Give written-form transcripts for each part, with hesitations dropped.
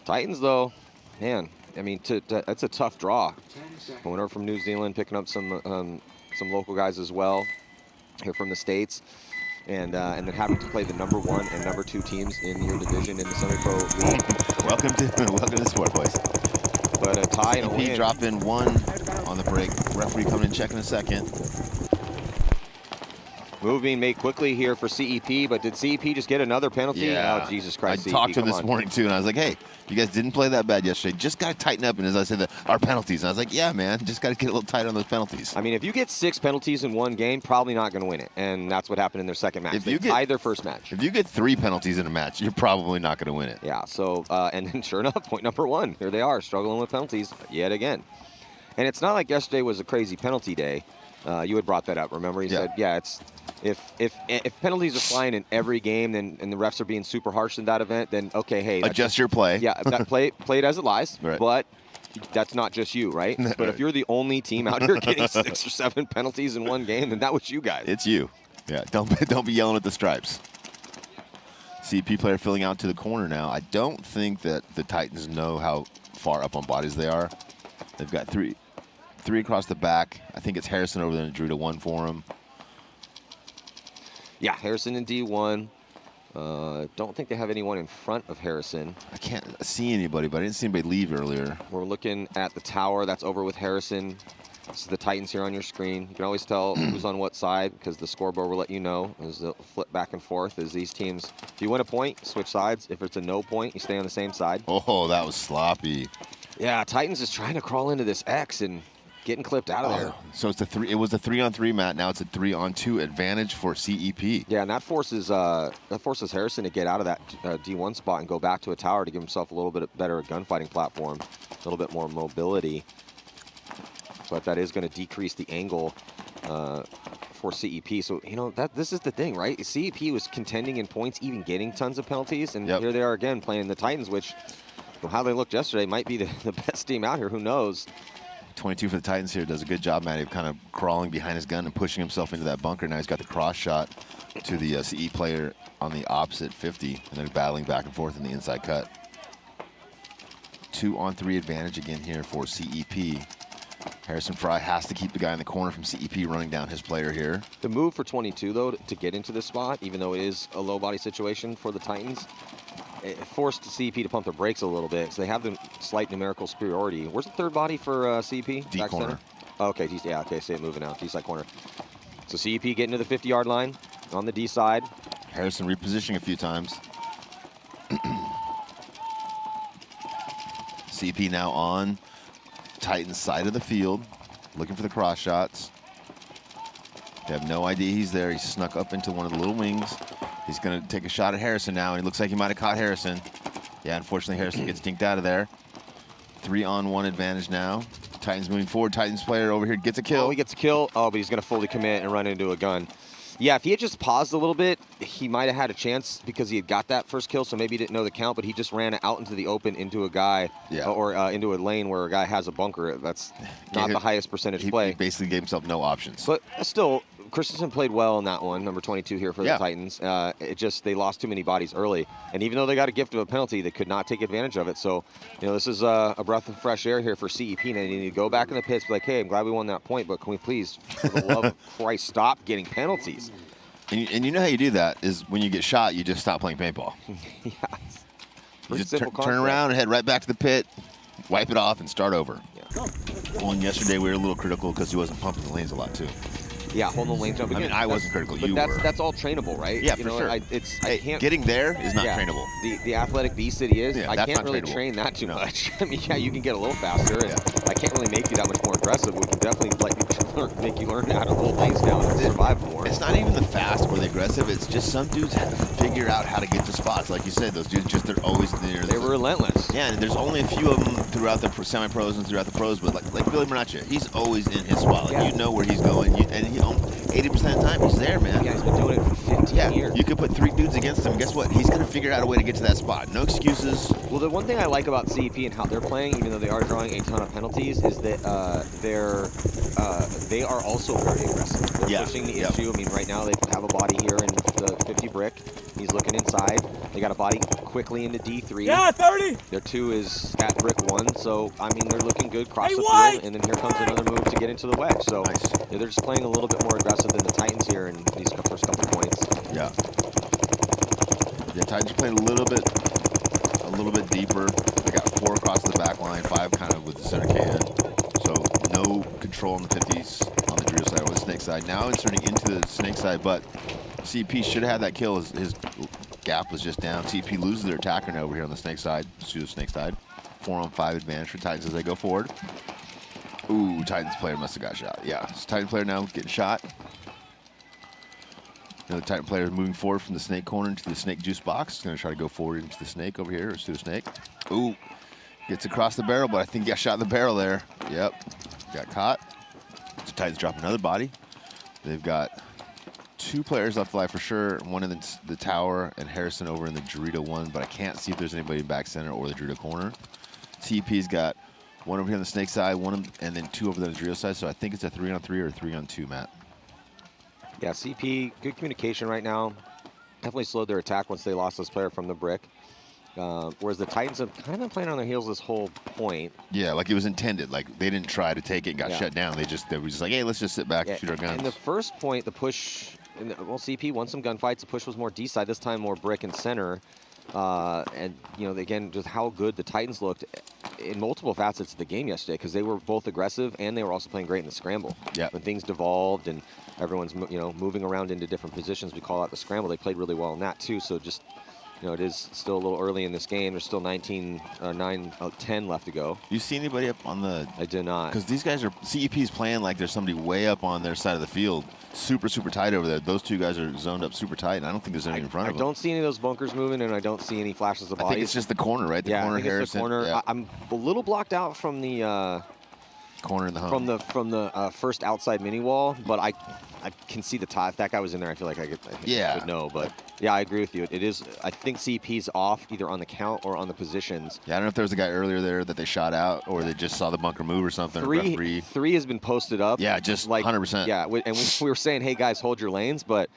Titans, though, man, I mean, that's a tough draw. Going over from New Zealand, picking up some local guys as well here from the States. And then having to play the #1 and #2 teams in your division in the semi-pro league. welcome to the sport, boys. But a tie and a win. Drop in 1 on the break. Referee coming in, checking a second. Move being made quickly here for CEP, but did CEP just get another penalty? Yeah. Oh, Jesus Christ, I CEP, talked to him this on. morning, too, and I was like, hey, you guys didn't play that bad yesterday. Just got to tighten up. And as I said, our penalties. And I was like, yeah, man, just got to get a little tight on those penalties. I mean, if you get 6 penalties in one game, probably not going to win it. And that's what happened in their second match. They tied their first match. If you get 3 penalties in a match, you're probably not going to win it. Yeah, so, and then sure enough, point #1. Here they are, struggling with penalties yet again. And it's not like yesterday was a crazy penalty day. You had brought that up, remember? You said, yeah, it's... If penalties are flying in every game, and the refs are being super harsh in that event, then okay, hey, adjust your play. Yeah, that play it as it lies. Right. But that's not just you, right? But if you're the only team out here getting 6 or 7 penalties in one game, then that was you guys. It's you. Yeah, don't be yelling at the stripes. CP player filling out to the corner now. I don't think that the Titans know how far up on bodies they are. They've got three across the back. I think it's Harrison over there that drew to 1 for him. Yeah, Harrison in D1. Don't think they have anyone in front of Harrison. I can't see anybody, but I didn't see anybody leave earlier. We're looking at the tower. That's over with Harrison. This is the Titans here on your screen. You can always tell who's on what side because the scoreboard will let you know as they'll flip back and forth as these teams. If you win a point, switch sides. If it's a no point, you stay on the same side. Oh, that was sloppy. Yeah, Titans is trying to crawl into this X and getting clipped out of there. So it's it was a 3-on-3 mat. Now it's a 3-on-2 advantage for CEP. Yeah, and that forces Harrison to get out of that D1 spot and go back to a tower to give himself a little bit better gunfighting platform, a little bit more mobility. But that is going to decrease the angle for CEP. So this is the thing, right? CEP was contending in points, even getting tons of penalties, and here they are again playing the Titans, which how they looked yesterday might be the best team out here. Who knows? 22 for the Titans here does a good job, Matty, of kind of crawling behind his gun and pushing himself into that bunker. Now he's got the cross shot to the CE player on the opposite 50, and they're battling back and forth in the inside cut. 2-on-3 advantage again here for CEP. Harrison Fry has to keep the guy in the corner from CEP running down his player here. The move for 22, though, to get into this spot, even though it is a low body situation for the Titans, it forced CEP to pump their brakes a little bit, so they have the slight numerical superiority. Where's the third body for CEP? D back corner. Center? Oh, okay, yeah, okay, see it moving out, D side corner. So CEP getting to the 50-yard line on the D side. Harrison repositioning a few times. CEP now on Titans' side of the field, looking for the cross shots. They have no idea he's there. He snuck up into one of the little wings. He's going to take a shot at Harrison now, and it looks like he might have caught Harrison. Yeah, unfortunately, Harrison gets dinked out of there. 3-on-1 advantage now. Titans moving forward. Titans player over here gets a kill. Oh, he gets a kill. Oh, but he's going to fully commit and run into a gun. Yeah, if he had just paused a little bit, he might have had a chance because he had got that first kill, so maybe he didn't know the count, but he just ran out into the open into a guy or into a lane where a guy has a bunker. That's not the highest percentage play. He basically gave himself no options. But still, Christensen played well in that one, number 22 here for the Titans. They lost too many bodies early. And even though they got a gift of a penalty, they could not take advantage of it. So, this is a breath of fresh air here for CEP. And they need to go back in the pits, be like, hey, I'm glad we won that point, but can we please, for the love of Christ, stop getting penalties? And you know how you do that is when you get shot, you just stop playing paintball. Yeah. You just turn around and head right back to the pit, wipe it off, and start over. Yeah. Well, and yesterday we were a little critical because he wasn't pumping the lanes a lot, too. Yeah, holding the lane jump. I mean, I wasn't critical. You were. That's all trainable, right? Yeah, for sure. Getting there is not trainable. The athletic beast that he is, Yeah, I can't really train that too much. I mean, yeah, you can get a little faster, and I can't really make you that much more aggressive. We can definitely make you learn how to hold lanes down and survive more. It's not even the fast or the aggressive. It's just some dudes have to figure out how to get to spots. Like you said, those dudes they're always there. They were relentless. Yeah, and there's only a few of them throughout the semi-pros and throughout the pros, but like Billy Minaccia, he's always in his spot. Like you know where he's going, and 80% of the time he's there, man. Yeah, he's been doing it for 50 team Yeah, here. you could put 3 dudes against him. Guess what? He's going to figure out a way to get to that spot. No excuses. Well, the one thing I like about CEP and how they're playing, even though they are drawing a ton of penalties, is that they are also very aggressive. They're pushing the issue. I mean, right now they have a body here in the 50 brick. He's looking inside. They got a body quickly into D3. Yeah, 30. Their 2 is at brick 1, so I mean they're looking good across the field. And then here comes another move to get into the wedge. So yeah, they're just playing a little bit more aggressive than the Titans here in these first couple points. Yeah. The Titans are playing a little bit deeper. They got 4 across the back line, 5 kind of with the center can. So no control on the 50s on the drill side or the snake side. Now inserting into the snake side, but CP should have had that kill. His gap was just down. CP loses their attacker now over here on the snake side, pseudo snake side. 4-on-5 advantage for Titans as they go forward. Ooh, Titans player must have got shot. Yeah, so Titan player now getting shot. The Titan player is moving forward from the snake corner into the snake juice box. He's going to try to go forward into the snake over here, or pseudo snake. Ooh, gets across the barrel, but I think he got shot in the barrel there. Yep, got caught. So Titans drop another body. They've got 2 players left alive for sure. One in the tower and Harrison over in the Dorito 1, but I can't see if there's anybody in back center or the Dorito corner. CP's got 1 over here on the snake side, and then 2 over there on the Dorito side. So I think it's a 3-on-3 or a 3-on-2, Matt. Yeah, CP, good communication right now. Definitely slowed their attack once they lost this player from the brick. Whereas the Titans have kind of been playing on their heels this whole point. Yeah, like it was intended. Like they didn't try to take it and got shut down. They were just like, hey, let's just sit back and shoot our guns. In the first point, the push, well, CP won some gunfights. The push was more D side, this time more brick and center. And, you know, again, just how good the Titans looked in multiple facets of the game yesterday, because they were both aggressive and they were also playing great in the scramble. Yeah. When things devolved and everyone's, you know, moving around into different positions, we call out the scramble. They played really well in that, too. So just, you know, it is still a little early in this game. There's still 10 left to go. You see anybody up on the... I did not. Because these guys are... CEP's playing like there's somebody way up on their side of the field. Super, super tight over there. Those 2 guys are zoned up super tight, and I don't think there's anything in front of them. I don't see any of those bunkers moving, and I don't see any flashes of bodies. I think it's just the corner, right? The corner, Harrison. The corner. Yeah. I'm a little blocked out from the... corner in the home. From the first outside mini wall, but I can see the top. If that guy was in there, I feel like I would know. But yeah, I agree with you. It is. I think CP's off either on the count or on the positions. Yeah, I don't know if there was a guy earlier there that they shot out, or they just saw the bunker move or something. Three has been posted up. Yeah, just like 100%. Yeah, and we were saying, hey guys, hold your lanes, but.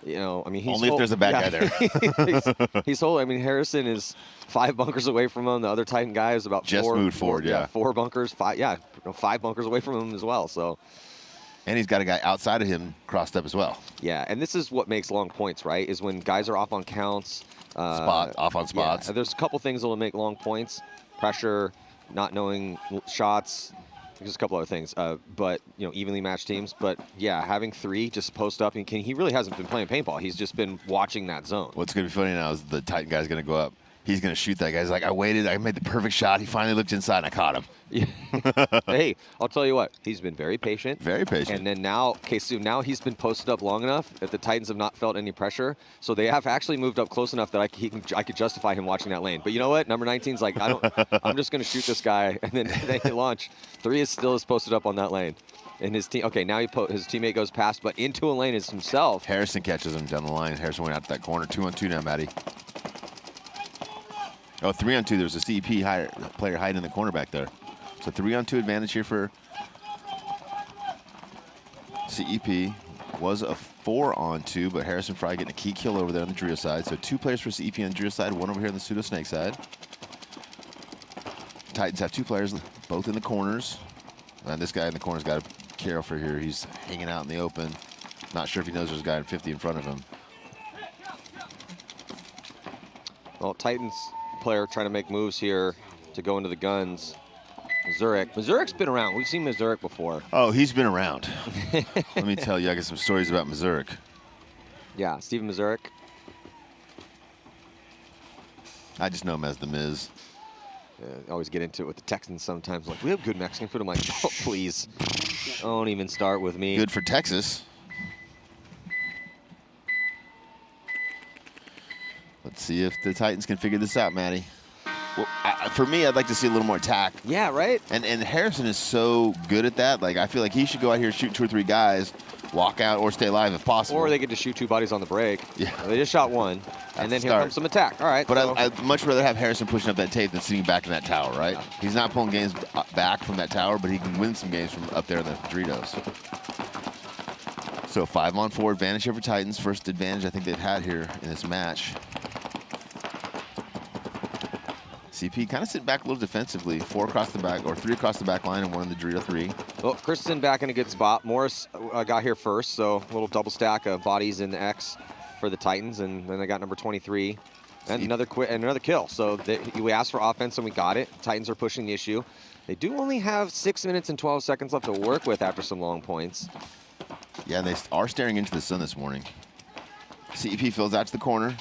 You know, I mean, he's only if there's a bad guy there. he's holding. I mean, Harrison is 5 bunkers away from him. The other Titan guy is about just moved forward. Yeah, 4 bunkers. 5. Yeah, 5 bunkers away from him as well. So, and he's got a guy outside of him crossed up as well. Yeah, and this is what makes long points, right? Is when guys are off on counts. Off on spots. Yeah, there's a couple things that will make long points: pressure, not knowing shots. Just a couple other things, but you know, evenly matched teams. But yeah, having 3 just post up, and he really hasn't been playing paintball. He's just been watching that zone. What's gonna be funny now is the Titan guy's gonna go up. He's gonna shoot that guy. He's like, I waited, I made the perfect shot. He finally looked inside, and I caught him. Yeah. Hey, I'll tell you what, he's been very patient. Very patient. And then now, okay, so now he's been posted up long enough that the Titans have not felt any pressure. So they have actually moved up close enough that I could justify him watching that lane. But you know what? Number 19's like, I'm just gonna shoot this guy, and then they can launch. 3 is still posted up on that lane. And his team, okay, now his teammate goes past, but into a lane is himself. Harrison catches him down the line. Harrison went out to that corner. 2-on-2 now, Matty. Oh, 3-on-2. There's a CEP player hiding in the corner back there. So 3-on-2 advantage here for CEP. Was a 4-on-2, but Harrison Fry getting a key kill over there on the Drio side. So 2 players for CEP on the Drio side, 1 over here on the pseudo snake side. Titans have 2 players, both in the corners. And this guy in the corner's got a carry for here. He's hanging out in the open. Not sure if he knows there's a guy in 50 in front of him. Well, Titans player trying to make moves here to go into the guns. Mazurik's been around. We've seen Mazurik before. Oh, he's been around. Let me tell you, I got some stories about Mazurik. Yeah, Steven Mazurik. I just know him as the Miz. Always get into it with the Texans sometimes. Like, we have good Mexican food. I'm like, oh, please. Don't even start with me. Good for Texas. Let's see if the Titans can figure this out, Matty. Well, for me, I'd like to see a little more attack. Yeah, right? And Harrison is so good at that. Like, I feel like he should go out here and shoot 2 or 3 guys, walk out or stay alive if possible. Or they get to shoot 2 bodies on the break. Yeah. They just shot 1, and then here comes some attack. All right. But so. I'd much rather have Harrison pushing up that tape than sitting back in that tower, right? Yeah. He's not pulling games back from that tower, but he can win some games from up there in the Doritos. So 5-on-4 advantage over Titans. First advantage I think they've had here in this match. CP kind of sitting back a little defensively. 4 across the back, or 3 across the back line, and 1 in the Dorito 3. Well, Christensen back in a good spot. Morris got here first, so a little double stack of bodies in the X for the Titans, and then they got number 23. And another kill. So we asked for offense, and we got it. Titans are pushing the issue. They do only have 6 minutes and 12 seconds left to work with after some long points. Yeah, and they are staring into the sun this morning. CEP fills out to the corner.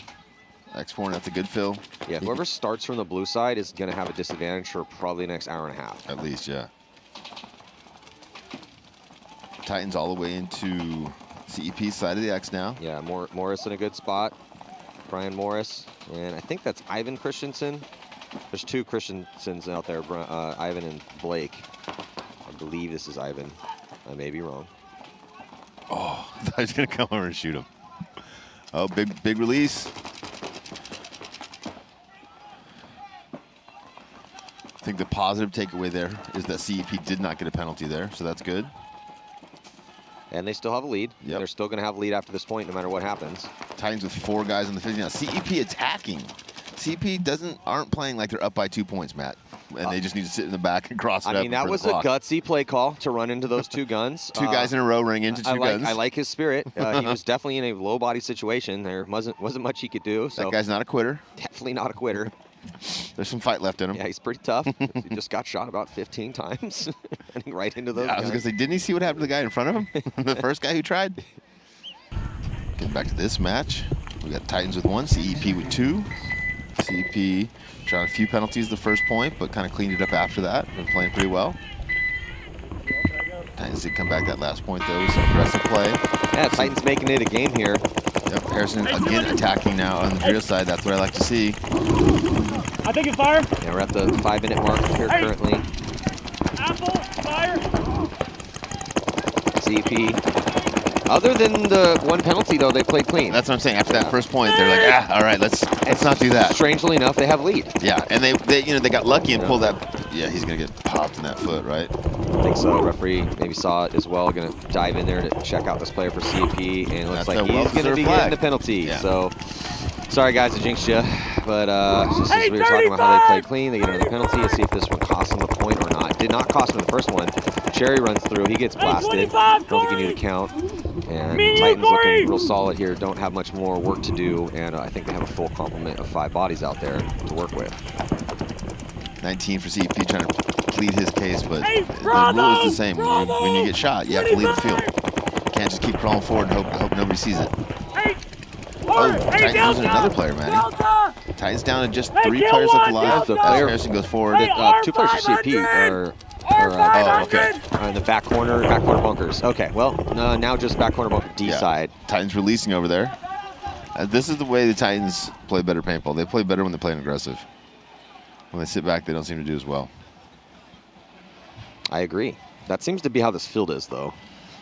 X corner, that's a good fill. Yeah, whoever starts from the blue side is going to have a disadvantage for probably the next hour and a half. At least, yeah. Titans all the way into CEP's side of the X now. Yeah, Morris in a good spot. Brian Morris. And I think that's Ivan Christensen. There's 2 Christensens out there, Ivan and Blake. I believe this is Ivan. I may be wrong. Oh, I thought he was going to come over and shoot him. Oh, big release. I think the positive takeaway there is that CEP did not get a penalty there, so that's good. And they still have a lead. Yep. They're still going to have a lead after this point, no matter what happens. Titans with 4 guys on the 50. Now, CEP attacking. CEP aren't playing like they're up by 2 points, Matt. And they just need to sit in the back and cross it up. I mean, that was a gutsy play call to run into those 2 guns. 2 guys in a row running into 2 guns. I like his spirit. He was definitely in a low body situation. There wasn't much he could do. So that guy's not a quitter. Definitely not a quitter. There's some fight left in him. Yeah, he's pretty tough. He just got shot about 15 times. Running right into those guys. I was going to say, didn't he see what happened to the guy in front of him? The first guy who tried? Getting back to this match. We got Titans with 1, CEP with 2. CEP shot a few penalties the first point, but kind of cleaned it up after that. Been playing pretty well. Titans did come back that last point, though, with some aggressive play. Yeah, Titans making it a game here. Yep, Harrison again attacking now on the Dorito side. That's what I like to see. I think it's fire. Yeah, we're at the 5-minute mark here currently. Apple, fire. CEP. Other than the 1 penalty, though, they played clean. That's what I'm saying. After that first point, they're like, all right, let's not do that. Strangely enough, they have lead. Yeah, and they got lucky and pulled that. Yeah, he's gonna get popped in that foot, right? I think so. Referee maybe saw it as well. Going to dive in there to check out this player for CEP, and it looks like he's going to be getting the penalty. Yeah. So, sorry guys, I jinxed you, but just as we were talking about how they played clean, they get another penalty. Let's see if this one cost them the point or not. Did not cost them the first one. Cherry runs through. He gets blasted. Don't think he knew to count. And Titans looking real solid here. Don't have much more work to do, and I think they have a full complement of 5 bodies out there to work with. 19 for CEP trying to plead his case, but the rule is the same. When you get shot, you have to leave the field. You can't just keep crawling forward and hope nobody sees it. Oh, Titans losing another player, Matty. Titans down to just 3 players left alive. The player Harrison goes forward. 2 players for CEP are in the back corner bunkers. Okay, well, now just back corner bunker D side. Titans releasing over there. This is the way the Titans play better paintball. They play better when they're playing aggressive. When they sit back, they don't seem to do as well. I agree. That seems to be how this field is, though.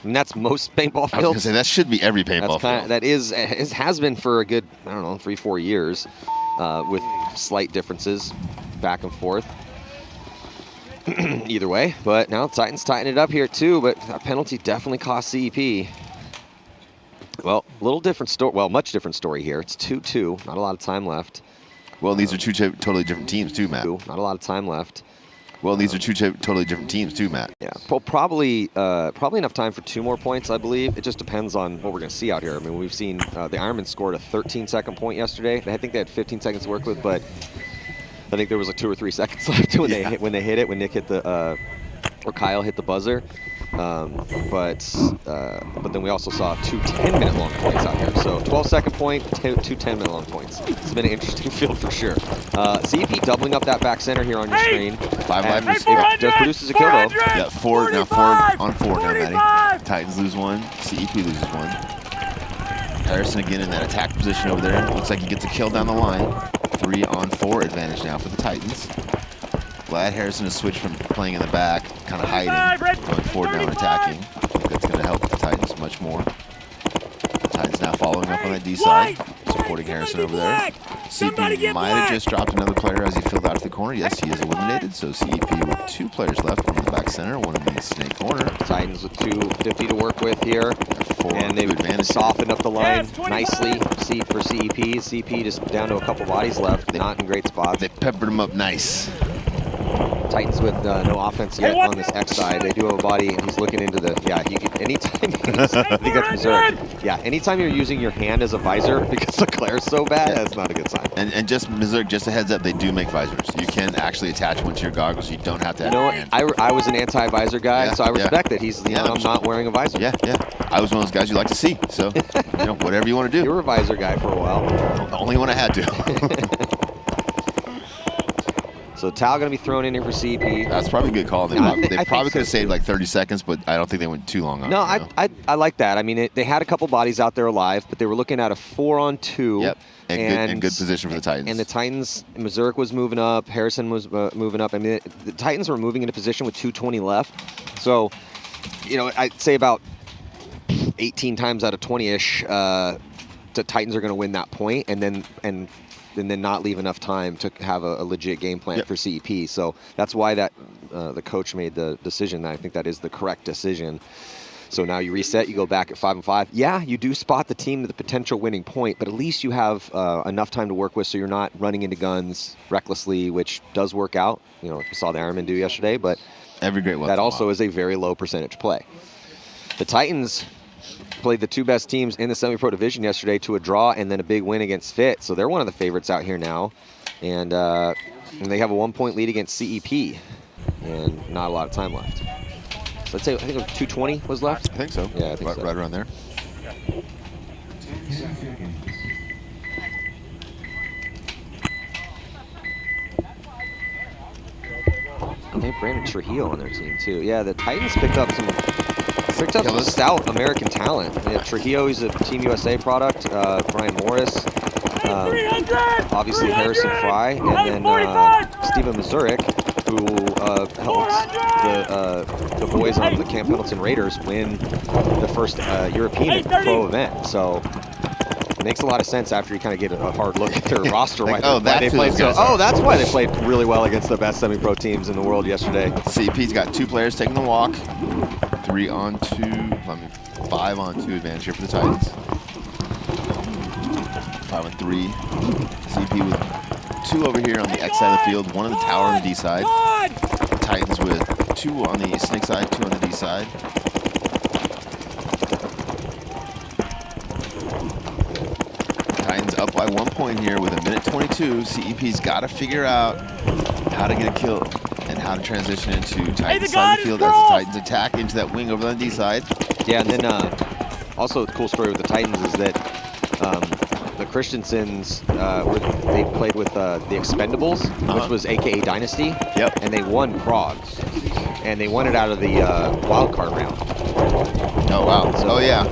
I mean, that's most paintball fields. I was going to say, that should be every paintball field. That has been for a good, I don't know, 3-4 years, with slight differences back and forth. Either way, but now Titans tighten it up here too, but that penalty definitely cost CEP. Well, little different story. Well, much different story here. It's 2-2. Not a lot of time left. Well, these are 2 totally different teams too, Matt. Not a lot of time left. Well, these are 2 totally different teams too, Matt. Yeah, well, probably enough time for 2 more points, I believe. It just depends on what we're going to see out here. I mean, we've seen the Ironmen scored a 13-second point yesterday. I think they had 15 seconds to work with, but I think there was like 2 or 3 seconds left when they hit it, when Nick hit the or Kyle hit the buzzer. But then we also saw 2 10-minute long points out here. So 12-second point, 2 10-minute long points. It's been an interesting field for sure. CEP doubling up that back center here on your screen. 5 life. It just produces a kill though. Yeah, 4 now, 4 on 4 now, Matty. Titans lose 1. CEP loses 1. Harrison again in that attack position over there. Looks like he gets a kill down the line. 3-on-4 advantage now for the Titans. Glad Harrison has switched from playing in the back, kind of hiding, going forward now and attacking. think that's going to help the Titans much more. Titans now following up on that D side, supporting Harrison over there. CEP might have just dropped another player as he filled out to the corner. Yes, he is eliminated. So CEP with 2 players left, one in the back center, one in the snake corner. Titans with 250 to work with here. And they've softened up the line nicely for CEP. CEP just down to a couple bodies left, not in great spots. They peppered him up nice. Titans with no offense yet on this X side. They do have a body, and he's looking into the, yeah, you can, anytime, I think that's Missouri. Yeah, anytime you're using your hand as a visor because the glare's so bad, that's not a good sign. And just, Missouri, just a heads up, they do make visors. You can actually attach one to your goggles. You don't have to have your hand. I was an anti-visor guy, so I respect that he's, I'm not wearing a visor. Yeah, yeah. I was one of those guys you like to see, so, whatever you want to do. You were a visor guy for a while. The only one I had to. So Tal going to be thrown in here for CEP. That's probably a good call. They probably could have saved like 30 seconds, but I don't think they went too long on it. No, I like that. I mean, they had a couple bodies out there alive, but they were looking at a 4-on-2. Yep, and good position for the Titans. And the Titans, Missouri was moving up, Harrison was moving up. I mean, the Titans were moving into position with 2:20 left. So, I'd say about 18 times out of 20-ish, the Titans are going to win that point, and then not leave enough time to have a legit game plan for CEP. So that's why the coach made the decision. I think that is the correct decision. So now you reset, you go back at 5-5. Yeah, you do spot the team to the potential winning point, but at least you have enough time to work with so you're not running into guns recklessly, which does work out. We saw the Ironman do yesterday, but every great that also is a very low percentage play. The Titans played the 2 best teams in the semi-pro division yesterday to a draw and then a big win against Fit. So they're one of the favorites out here now. And they have a 1-point lead against CEP and not a lot of time left. So let's say, I think 2:20 was left? I think so. Yeah, I think so. Right around there. And they have Brandon Trujillo on their team too. Yeah, the Titans picked up some stout American talent. They have Trujillo, he's a Team USA product. Brian Morris, obviously Harrison Fry, and then Steven Mazurek, who helped the boys on the Camp Pendleton Raiders win the first European pro event. So it makes a lot of sense after you kind of get a hard look at their roster. That's why they played really well against the best semi-pro teams in the world yesterday. CEP's got 2 players taking the walk. 5-on-2 advantage here for the Titans. 5-on-3. CEP with 2 over here on the X side of the field, 1 on the tower on the D side. Titans with 2 on the snake side, 2 on the D side. Titans up by 1 point here with 1:22. CEP's got to figure out how to get a kill and how to transition into Titans side of the field as the Titans attack into that wing over on the D side. Yeah, and then also the cool story with the Titans is that the Christensens, they played with the Expendables, which was AKA Dynasty. Yep. And they won Prague. And they won it out of the wild card round. Oh, wow. So, yeah.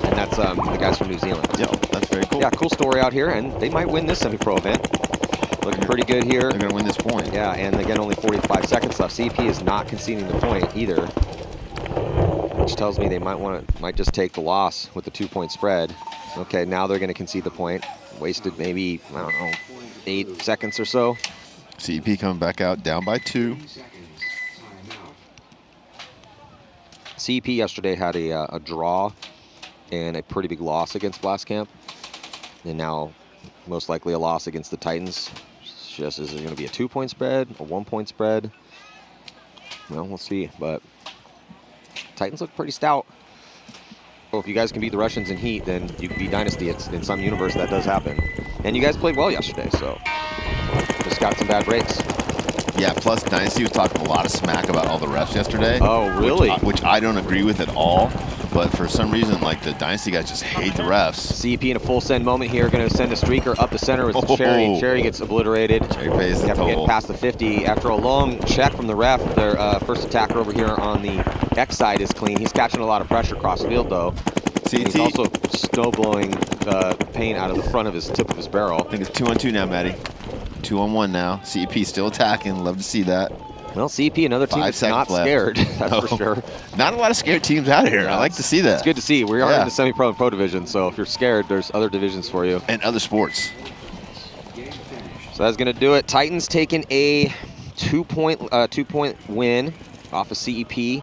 And that's the guys from New Zealand. Yep, that's very cool. Yeah, cool story out here, and they might win this semi-pro event. Looking pretty good here. They're going to win this point. Yeah, and again, only 45 seconds left. CEP is not conceding the point either, which tells me they might just take the loss with the 2-point spread. Okay, now they're going to concede the point. Wasted maybe, I don't know, 8 seconds or so. CEP coming back out, down by 2. CEP yesterday had a draw and a pretty big loss against Blast Camp, and now most likely a loss against the Titans. Just is it going to be a 2-point spread, a 1-point spread? Well, we'll see. But Titans look pretty stout. Well, if you guys can beat the Russians in heat, then you can beat Dynasty. It's in some universe that does happen. And you guys played well yesterday, so just got some bad breaks. Yeah, plus Dynasty was talking a lot of smack about all the refs yesterday. Oh, really? Which I don't agree with at all. But for some reason, like, the Dynasty guys just hate the refs. CEP in a full send moment here, going to send a streaker up the center with Cherry. Cherry gets obliterated. Cherry pays the toll. Get past the 50. After a long check from the ref, their first attacker over here on the X side is clean. He's catching a lot of pressure across the field, though. He's also snow blowing paint out of the front of his tip of his barrel. I think it's 2-on-2 now, Matty. 2-on-1 now. CEP still attacking. Love to see that. Well, CEP, another team 5 that's seconds not left. scared, that's No. for sure. Not a lot of scared teams out here. I like to see that. It's good to see. We are Yeah. in the semi-pro and pro division, so if you're scared, there's other divisions for you. And other sports. So that's going to do it. Titans taking a two-point win off of CEP.